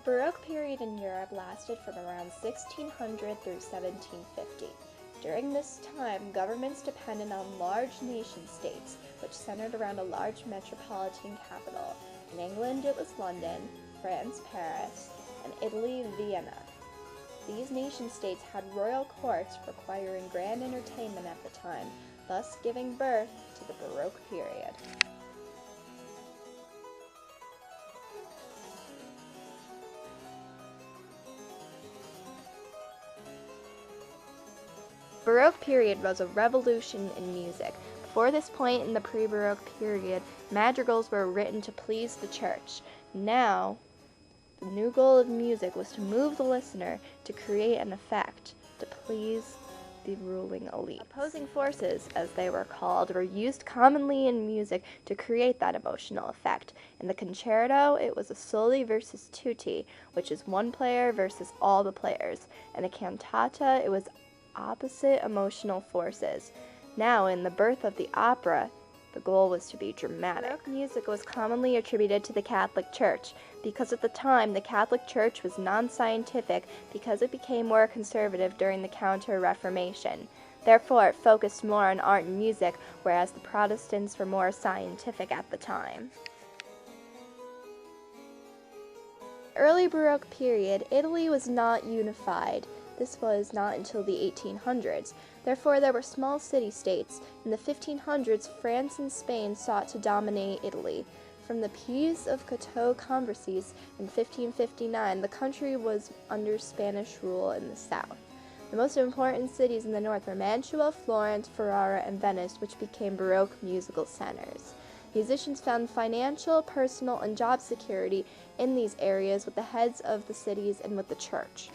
Baroque period in Europe lasted from around 1600 through 1750. During this time, governments depended on large nation-states, which centered around a large metropolitan capital. In England, it was London, France, Paris, and Italy, Vienna. These nation-states had royal courts requiring grand entertainment at the time, thus giving birth to the Baroque period. Baroque period was a revolution in music. Before this point in the pre-Baroque period, madrigals were written to please the church. Now, the new goal of music was to move the listener to create an effect to please the ruling elite. Opposing forces, as they were called, were used commonly in music to create that emotional effect. In the concerto, it was a soli versus tutti, which is one player versus all the players. In a cantata, it was opposite emotional forces. Now, in the birth of the opera, the goal was to be dramatic. Baroque music was commonly attributed to the Catholic Church, because at the time the Catholic Church was non-scientific because it became more conservative during the Counter-Reformation. Therefore, it focused more on art and music, whereas the Protestants were more scientific at the time. Early Baroque period, Italy was not unified. This was not until the 1800s. Therefore, there were small city-states. In the 1500s, France and Spain sought to dominate Italy. From the Peace of Cateau-Cambrésis in 1559, the country was under Spanish rule in the south. The most important cities in the north were Mantua, Florence, Ferrara, and Venice, which became Baroque musical centers. Musicians found financial, personal, and job security in these areas with the heads of the cities and with the church.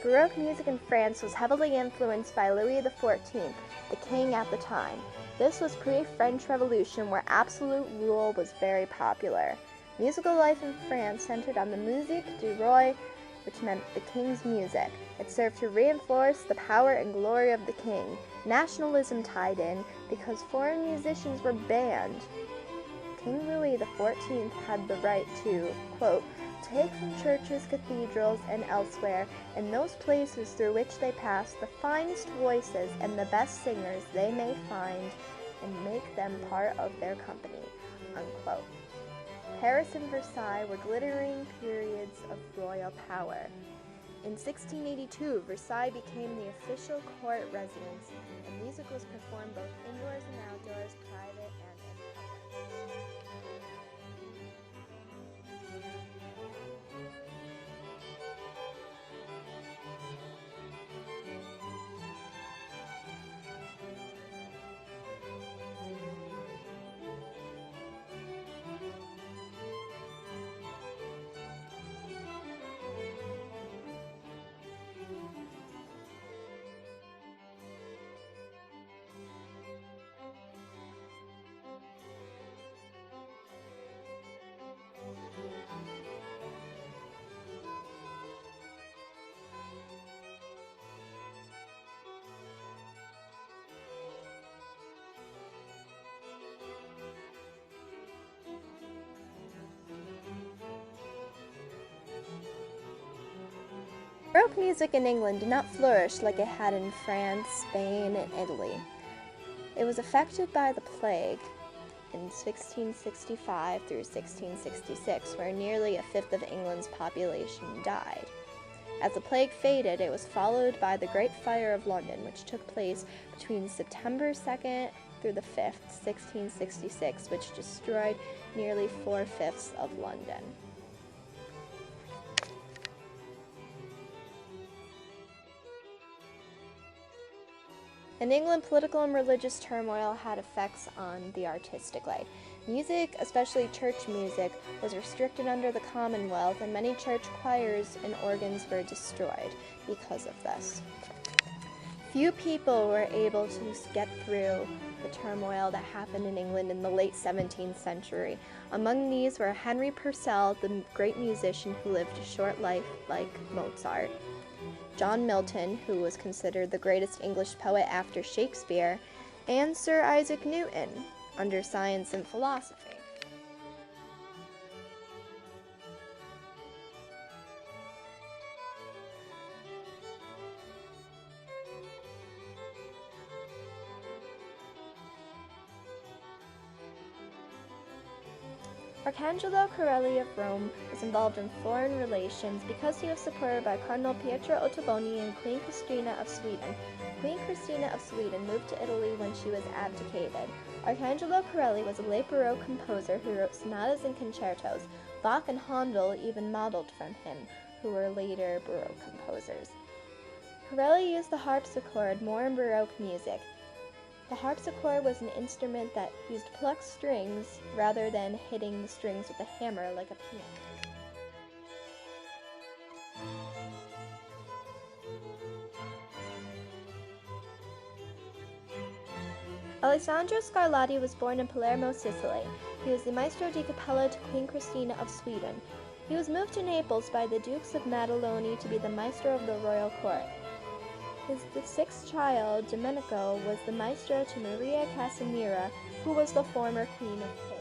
Baroque music in France was heavily influenced by Louis XIV, the king at the time. This was pre-French Revolution, where absolute rule was very popular. Musical life in France centered on the musique du roi, which meant the king's music. It served to reinforce the power and glory of the king. Nationalism tied in because foreign musicians were banned. King Louis XIV had the right to, quote, take from churches, cathedrals, and elsewhere, in those places through which they pass, the finest voices and the best singers they may find, and make them part of their company, unquote. Paris and Versailles were glittering periods of royal power. In 1682, Versailles became the official court residence, and music was performed both indoors and outdoors, private and in public. Baroque music in England did not flourish like it had in France, Spain, and Italy. It was affected by the plague in 1665 through 1666, where nearly a fifth of England's population died. As the plague faded, it was followed by the Great Fire of London, which took place between September 2nd through the 5th, 1666, which destroyed nearly 4/5 of London. In England, political and religious turmoil had effects on the artistic life. Music, especially church music, was restricted under the Commonwealth, and many church choirs and organs were destroyed because of this. Few people were able to get through the turmoil that happened in England in the late 17th century. Among these were Henry Purcell, the great musician who lived a short life like Mozart, John Milton, who was considered the greatest English poet after Shakespeare, and Sir Isaac Newton, under Science and Philosophy. Arcangelo Corelli of Rome was involved in foreign relations because he was supported by Cardinal Pietro Ottoboni and Queen Christina of Sweden. Queen Christina of Sweden moved to Italy when she was abdicated. Arcangelo Corelli was a late Baroque composer who wrote sonatas and concertos. Bach and Handel even modeled from him, who were later Baroque composers. Corelli used the harpsichord more in Baroque music. The harpsichord was an instrument that used plucked strings rather than hitting the strings with a hammer like a piano. Alessandro Scarlatti was born in Palermo, Sicily. He was the maestro di cappella to Queen Christina of Sweden. He was moved to Naples by the Dukes of Maddaloni to be the maestro of the royal court. The sixth child, Domenico, was the maestro to Maria Casimira, who was the former Queen of Portugal.